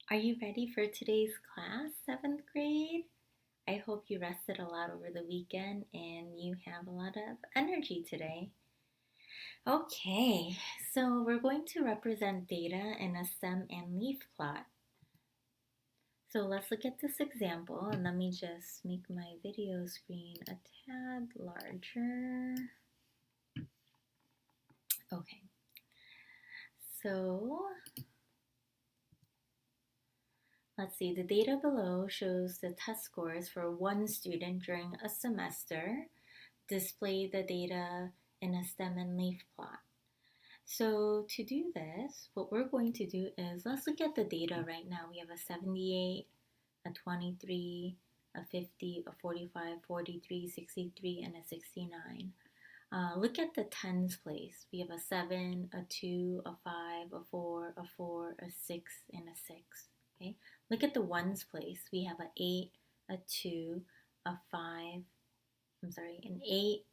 Are you ready for today's class, 7th grade? I hope you rested a lot over the weekend and you have a lot of energy today. Okay, so we're going to represent data in a stem and leaf plot. So let's look at this example, and let me just make my video screen a tad larger. Okay, so let's see, the data below shows the test scores for one student during a semester. Display the data in a stem and leaf plot. So to do this, what we're going to do is let's look at the data right now. We have a 78, a 23, a 50, a 45, 43, 63, and a 69. Look at the tens place. We have a 7, a 2, a 5, a 4, a 4, a 6, and a 6. Okay. Look at the ones place. We have a 8, a 2, a 5, an 8,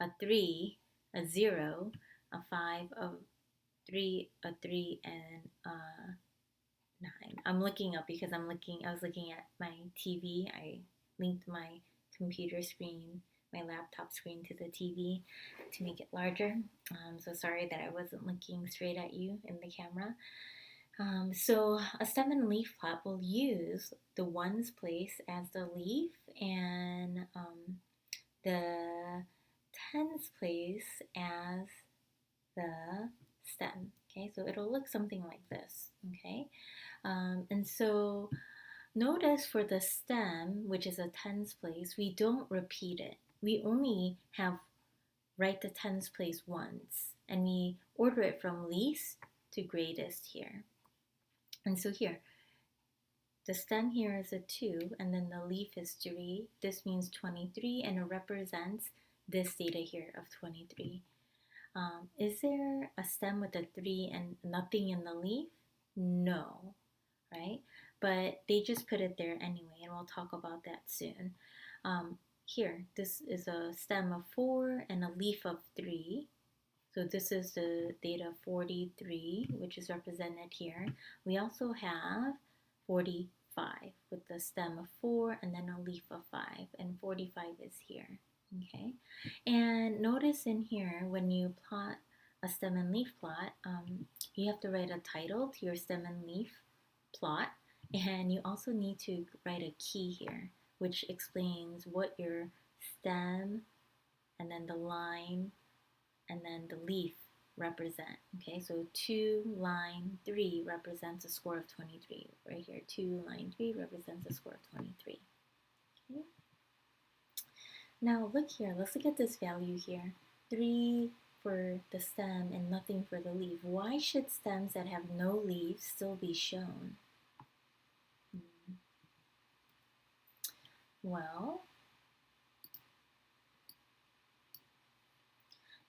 a 3, a 0, a 5, a 3, a 3, and a 9. I'm looking up because I was looking at my TV. I linked my computer screen, my laptop screen to the TV to make it larger. So sorry that I wasn't looking straight at you in the camera. So a stem and leaf plot will use the ones place as the leaf and the tens place as the stem. Okay, so it'll look something like this. Okay, and so notice for the stem, which is a tens place, we don't repeat it. We only have write the tens place once, and we order it from least to greatest here. And so here, the stem here is a 2, and then the leaf is 3. This means 23, and it represents this data here of 23. Is there a stem with a 3 and nothing in the leaf? No, right? But they just put it there anyway, and we'll talk about that soon. Here, this is a stem of 4 and a leaf of 3. So this is the data 43, which is represented here. We also have 45 with the stem of 4 and then a leaf of 5, and 45 is here. Okay, and notice in here when you plot a stem and leaf plot, you have to write a title to your stem and leaf plot, and you also need to write a key here, which explains what your stem and then the line and then the leaf represent. Okay, so 2, line 3 represents a score of 23. Right here, 2, line 3 represents a score of 23. Okay. Now look here, let's look at this value here. 3 for the stem and nothing for the leaf. Why should stems that have no leaves still be shown? Well,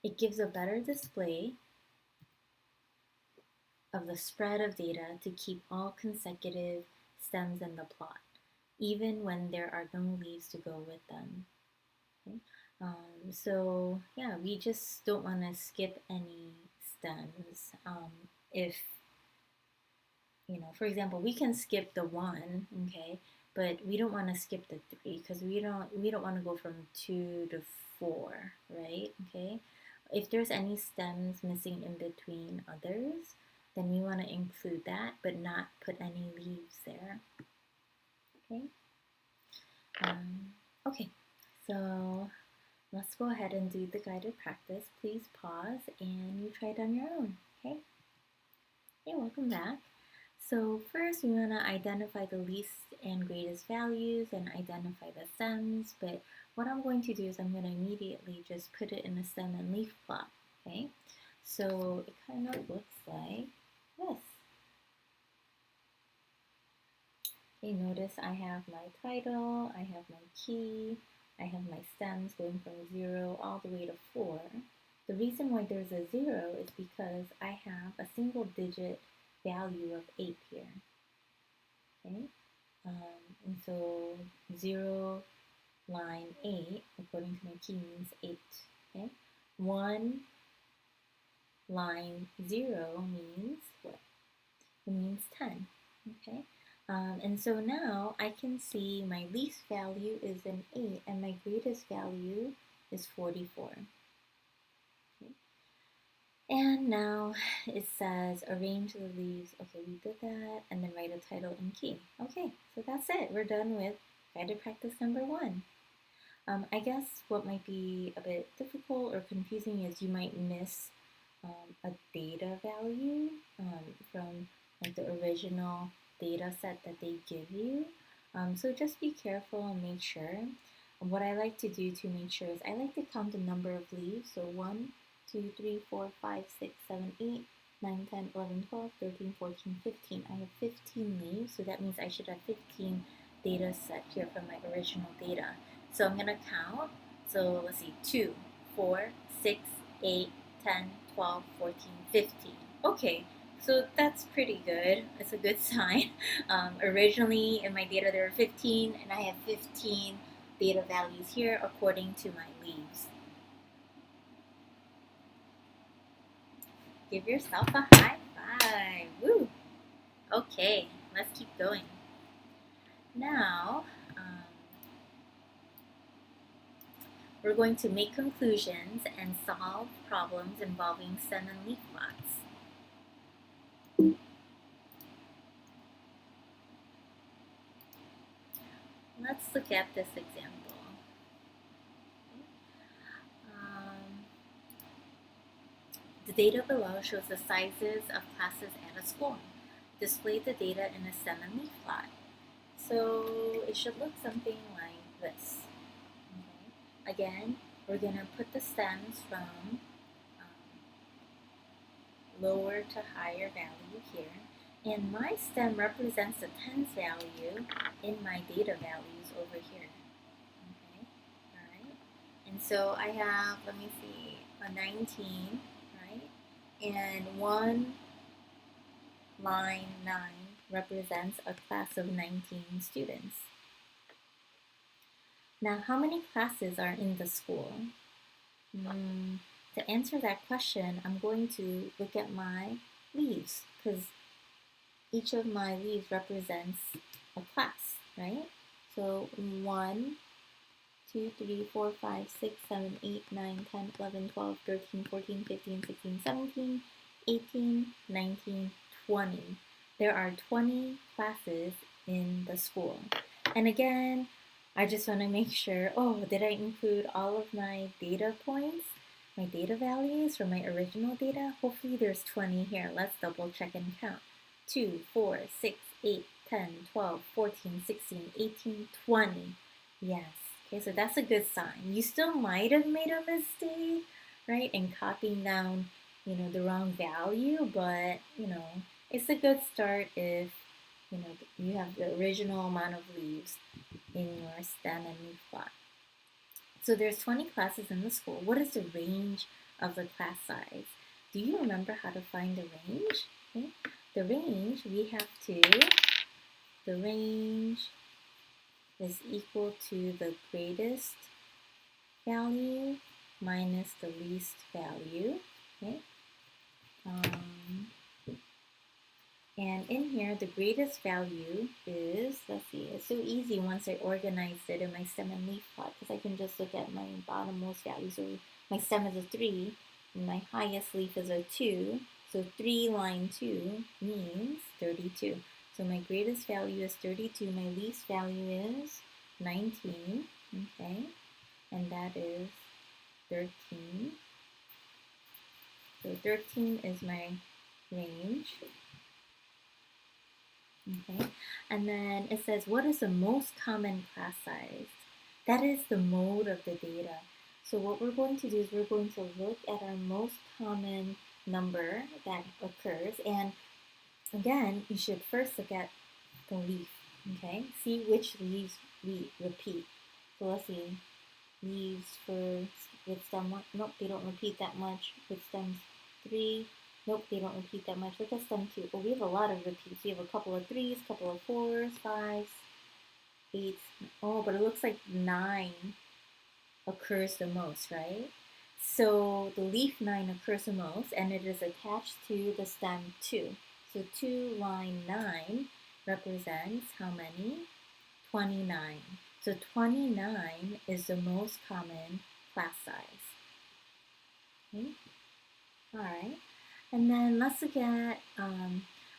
it gives a better display of the spread of data to keep all consecutive stems in the plot, even when there are no leaves to go with them. Okay? So yeah, we just don't want to skip any stems. If for example, we can skip the 1, okay, but we don't want to skip the 3 because we don't want to go from 2 to 4, right? Okay, if there's any stems missing in between others, then we want to include that but not put any leaves there. Okay. Okay, so let's go ahead and do the guided practice. Please pause and you try it on your own. Okay, welcome back. So first we want to identify the least and greatest values and identify the stems, but what I'm going to do is I'm going to immediately just put it in a stem and leaf plot. Okay, so it kind of looks like this. Okay, notice I have my title, I have my key, I have my stems going from 0 all the way to 4. The reason why there's a 0 is because I have a single digit value of 8 here. Okay, and so 0, line 8, according to my key, means 8. Okay, 1, line 0 means what? It means 10. Okay, And so now I can see my least value is an 8 and my greatest value is 44. Okay. And now it says arrange the leaves. Okay, we did that, and then write a title and key. Okay, so that's it. We're done with guided practice number 1. I guess what might be a bit difficult or confusing is you might miss a data value from like the original data set that they give you. So just be careful and make sure. What I like to do to make sure is I like to count the number of leaves. So 1, 2, 3, 4, 5, 6, 7, 8, 9, 10, 11, 12, 13, 14, 15. I have 15 leaves, so that means I should have 15 data set here from my original data. So I'm going to count. So let's see, 2, 4, 6, 8, 10, 12, 14, 15. Okay, so that's pretty good. It's a good sign. Originally in my data there were 15, and I have 15 data values here according to my leaves. Give yourself a high five. Woo! Okay, let's keep going. Now, we're going to make conclusions and solve problems involving stem and leaf plots. Let's look at this example. The data below shows the sizes of classes at a school. Display the data in a stem and leaf plot. So it should look something like this. Okay. Again, we're going to put the stems from lower to higher value here. And my stem represents the tens value in my data values over here. Okay, all right. And so I have, let me see, a 19, right? And one line 9 represents a class of 19 students. Now, how many classes are in the school? To answer that question, I'm going to look at my leaves because each of my leaves represents a class, right? So 1, 2, 3, 4, 5, 6, 7, 8, 9, 10, 11, 12, 13, 14, 15, 16, 17, 18, 19, 20. There are 20 classes in the school. And again, I just want to make sure, did I include all of my data points, my data values from my original data? Hopefully there's 20 here. Let's double check and count. 2, 4, 6, 8, 10, 12, 14, 16, 18, 20. Yes. Okay, so that's a good sign. You still might have made a mistake, right, in copying down, the wrong value, but, it's a good start if, you have the original amount of leaves in your stem and leaf plot. So there's 20 classes in the school. What is the range of the class size? Do you remember how to find the range? Okay. The range, the range is equal to the greatest value minus the least value. Okay. And in here, the greatest value is, let's see, it's so easy once I organized it in my stem and leaf plot because I can just look at my bottommost value. So my stem is a 3, and my highest leaf is a 2. So 3 line 2 means 32. So my greatest value is 32. My least value is 19. Okay, and that is 13. So 13 is my range. Okay, and then it says, what is the most common class size? That is the mode of the data. So what we're going to do is we're going to look at our most common number that occurs. And again, you should first look at the leaf, okay? See which leaves we repeat. So let's see, leaves with stem 1, nope, they don't repeat that much. With stems 3, nope, they don't repeat that much. Look at stem 2. Oh, we have a lot of repeats. We have a couple of 3s, couple of 4s, 5s, 8s. Oh, but it looks like 9 occurs the most, right? So the leaf 9 occurs the most, and it is attached to the stem 2. So 2 line 9 represents how many? 29. So 29 is the most common class size. Okay? All right. And then let's look at,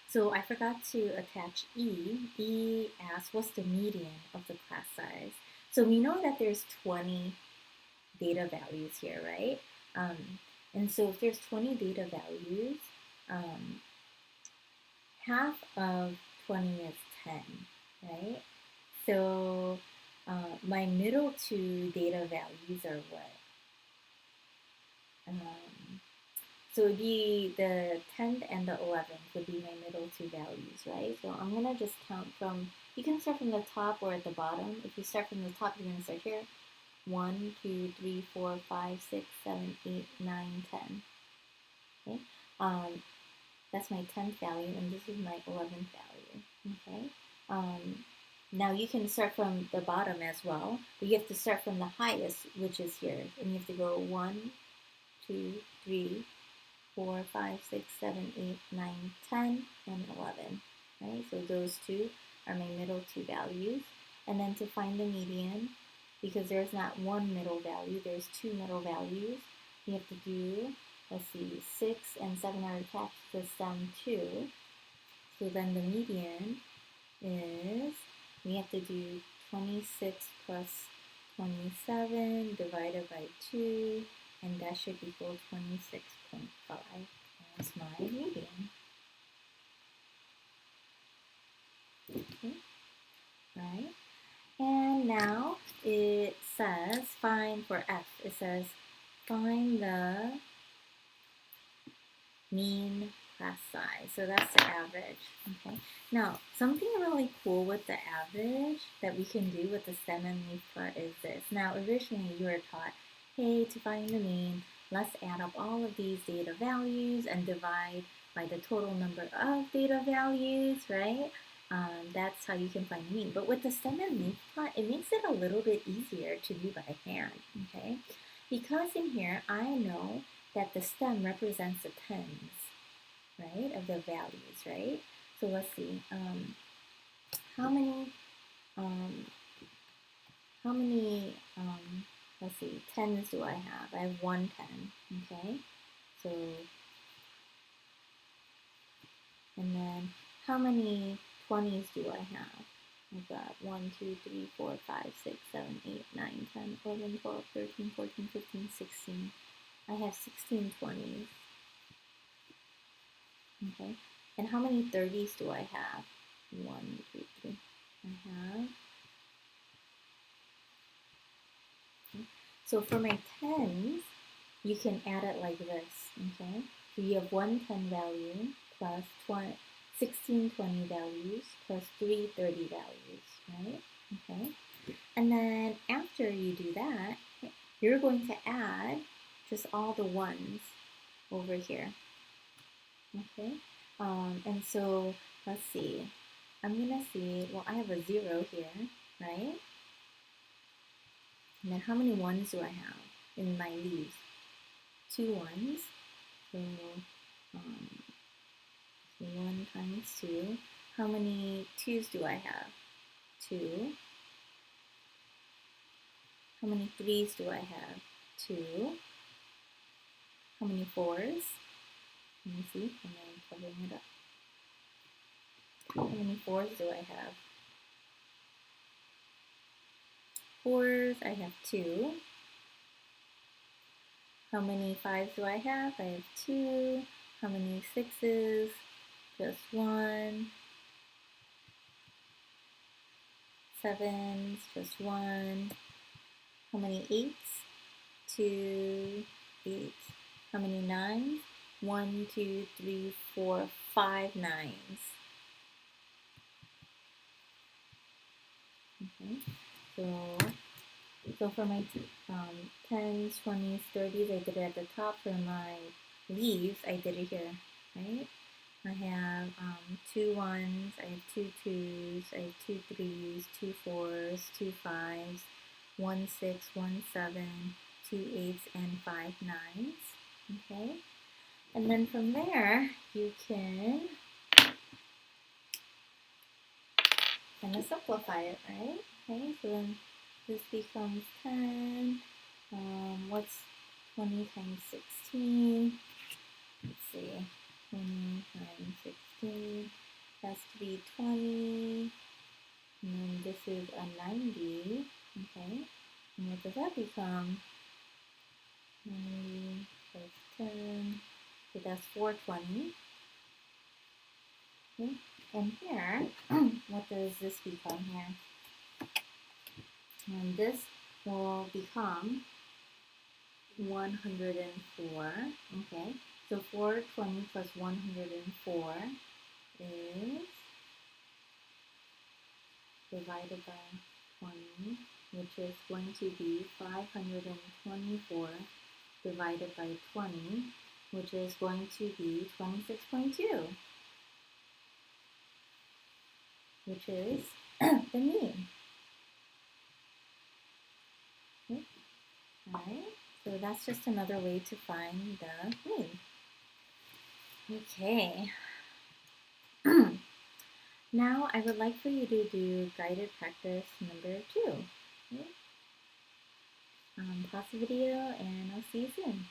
so I forgot to attach E. E asks, what's the median of the class size? So we know that there's 20 data values here, right? And so if there's 20 data values, half of 20 is 10, right? So my middle two data values are what? So it would be the 10th and the 11th would be my middle two values, right? So I'm going to just count from, you can start from the top or at the bottom. If you start from the top, you're going to start here. 1, 2, 3, 4, 5, 6, 7, 8, 9, 10. Okay? That's my 10th value, and this is my 11th value. Okay? Now you can start from the bottom as well, but you have to start from the highest, which is here. And you have to go 1, 2, 3, 4, 5, 6, 7, 8, 9, 10, and 11. Right? So those two are my middle two values. And then to find the median, because there's not one middle value, there's two middle values, you have to do, let's see, 6 and 7 are attached to the sum 2. So then the median is, we have to do 26 plus 27 divided by 2, and that should equal 26.5. That's my median. Okay, right? And now it says, find for F, it says, find the mean class size. So that's the average. Okay. Now, something really cool with the average that we can do with the stem and leaf plot is this. Now, originally you were taught, hey, to find the mean, let's add up all of these data values and divide by the total number of data values, right? That's how you can find the mean. But with the stem and leaf plot, it makes it a little bit easier to do by hand, okay? Because in here, I know that the stem represents the tens, right, of the values, right? So let's see, how many, let's see, tens do I have? I have 1 10, okay? So, and then how many 20s do I have? I've got 1, 2, 3, 4, 5, 6, 7, 8, 9, 10, 11, 12, 13, 14, 15, 16. I have 16 20s. Okay. And how many 30s do I have? 1, 2, 3. I have. Okay. So for my 10s, you can add it like this. Okay. So you have 1 10 value plus 16 20 values plus 3 30 values, right? Okay. And then after you do that, you're going to add just all the ones over here. Okay. And so let's see. I'm gonna see, well, I have a 0 here, right? And then how many ones do I have in my leaves? 2 ones. So 1 times 2. How many 2's do I have? 2. How many 3's do I have? 2. How many 4's? Let me see. I'm covering it up. How many 4's do I have? 4's, I have 2. How many 5's do I have? I have 2. How many 6's? Just 1. 7's, just 1. How many 8's? 2, 8. How many 9's? 1, 2, 3, 4, 5 9's. Okay, so for my 10s, 20s, 30s, I did it at the top. For my leaves, I did it here, right? I have 2 1's, I have 2 2's, I have 2 3's, 2 4's, 2 5's, 1 6, 1 7, 2 8's, and 5 9's. Okay, and then from there you can kind of simplify it, right? Okay, so then this becomes 10. What's 20 times 16? Let's see. 20 times 16 has to be 20. And then this is a 90. Okay. And what does that become? 90 plus 10. So that's 420. Okay. And here, what does this become here? And this will become 104. Okay. So 420 plus 104 is divided by 20, which is going to be 524 divided by 20, which is going to be 26.2, which is the mean. Okay. All right, so that's just another way to find the mean. Okay. Now I would like for you to do guided practice number 2. Okay. Pause the video and I'll see you soon.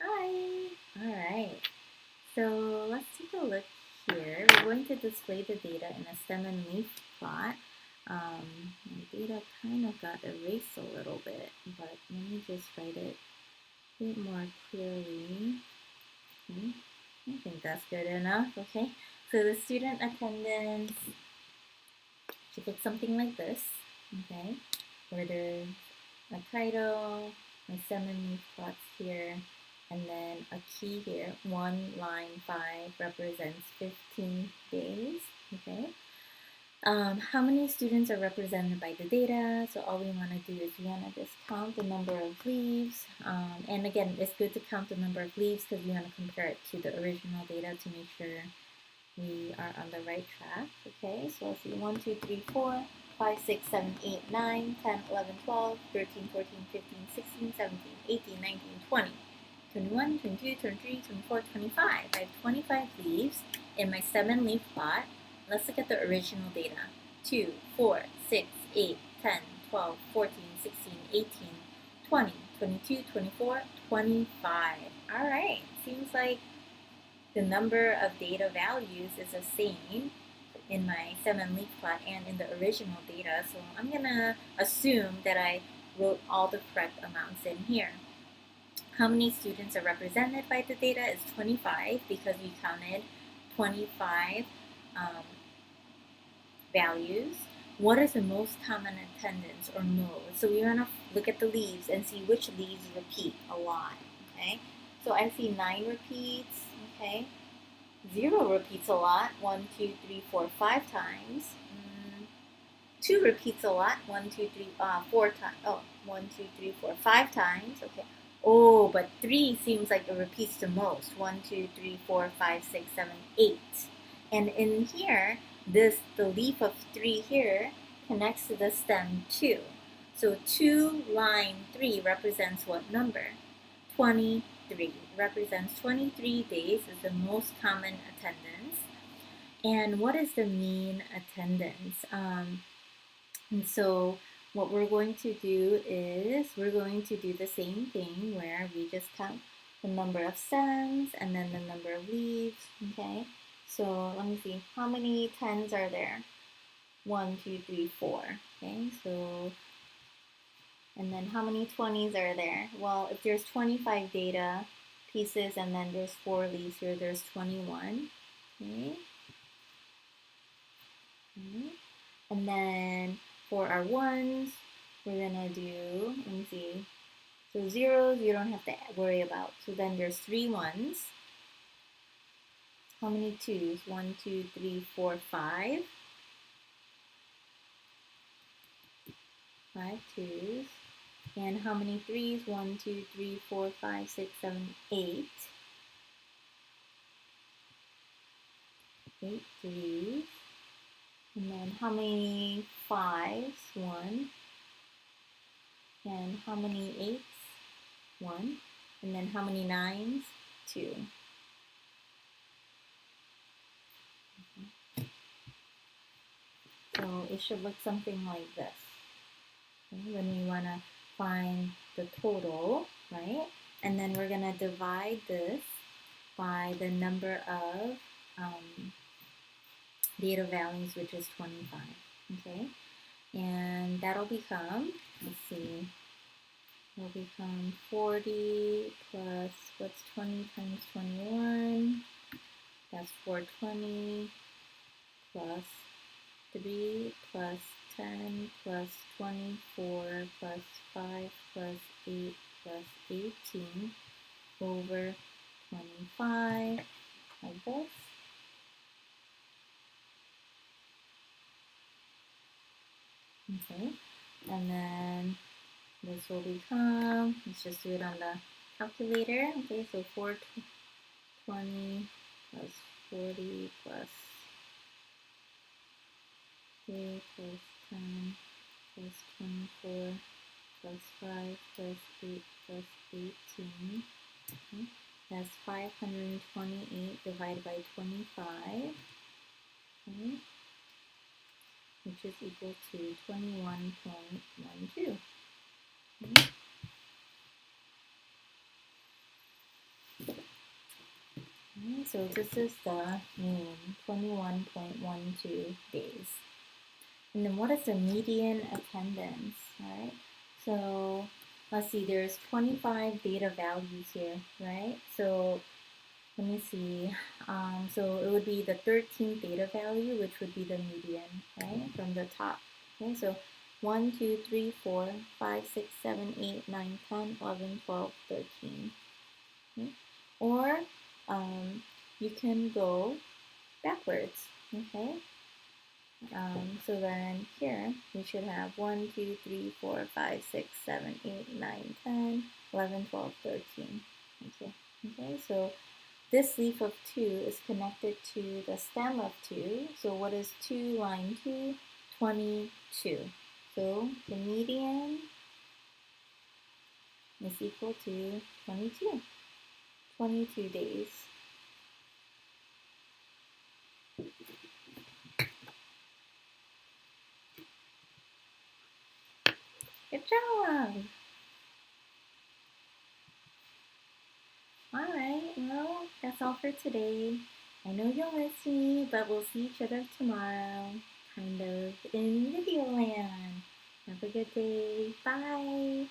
Hi! Alright, so let's take a look here. We're going to display the data in a stem and leaf plot. My data kind of got erased a little bit, but let me just write it a bit more clearly. Okay. I think that's good enough, okay? So the student attendance should look something like this, okay? Where there's a title, my stem and leaf plots here, and then a key here. 1 line 5 represents 15 days, okay? How many students are represented by the data? So all we want to do is we want to just count the number of leaves. And again, it's good to count the number of leaves because we want to compare it to the original data to make sure we are on the right track. Okay, so let's see, 1, 2, 3, 4, 5, 6, 7, 8, 9, 10, 11, 12, 13, 14, 15, 16, 17, 18, 19, 20, 21, 22, 23, 24, 25. I have 25 leaves in my stem and leaf plot. Let's look at the original data. 2, 4, 6, 8, 10, 12, 14, 16, 18, 20, 22, 24, 25. All right, seems like the number of data values is the same in my stem and leaf plot and in the original data. So I'm going to assume that I wrote all the correct amounts in here. How many students are represented by the data is 25 because we counted 25 values. What is the most common attendance or mode? So we want to look at the leaves and see which leaves repeat a lot. Okay, so I see 9 repeats. Okay, 0 repeats a lot. 1, 2, 3, 4, 5 times. 2 repeats a lot. 1, 2, 3, 4 times. Oh, 1, 2, 3, 4, 5 times. Okay. Oh, but 3 seems like it repeats the most. 1, 2, 3, 4, 5, 6, 7, 8. And in here, the leaf of 3 here connects to the stem 2. So 2 line 3 represents what number? 23. Represents 23 days is the most common attendance. And what is the mean attendance? And so what we're going to do is we're going to do the same thing where we just count the number of stems and then the number of leaves, okay? So let me see, how many 10s are there? 1, 2, 3, 4, okay? So, and then how many 20s are there? Well, if there's 25 data pieces and then there's 4 leaves here, there's 21, okay? And then for our 1s, we're gonna do, let me see, so 0s you don't have to worry about. So then there's 3 1s. How many 2s? 1, 2, 3, 4, 5. 5 2s. And how many 3s? 1, 2, 3, 4, 5, 6, 7, 8. 8 3s. And then how many 5s? 1. And how many 8s? 1. And then how many 9s? 2. So it should look something like this. Okay, when we want to find the total, right? And then we're going to divide this by the number of data values, which is 25. Okay, and that'll become, let's see, will become 40 plus, what's 20 times 21? That's 420 plus 3 plus 10 plus 24 plus 5 plus 8 plus 18 over 25, like this. Okay, and then this will become, let's just do it on the calculator. Okay, so 420 plus 40 plus 3 plus 10 plus 24 plus 5 plus 8 plus 18. Okay. That's 528 divided by 25, okay, which is equal to 21.12. Okay. Okay, so this is the mean, 21.12 days. And then what is the median attendance? All right. So let's see, there's 25 data values here, right? So let me see. So it would be the 13th data value, which would be the median, right? From the top. Okay, so 1, 2, 3, 4, 5, 6, 7, 8, 9, 10, 11, 12, 13. Okay? Or you can go backwards. Okay. So then here we should have 1, 2, 3, 4, 5, 6, 7, 8, 9, 10, 11, 12, 13. Okay. Okay. So this leaf of 2 is connected to the stem of 2. So what is 2 line 2? 22. So the median is equal to 22. 22 days. Good job! Alright, well, that's all for today. I know you'll miss me, but we'll see each other tomorrow. Kind of in video land. Have a good day. Bye!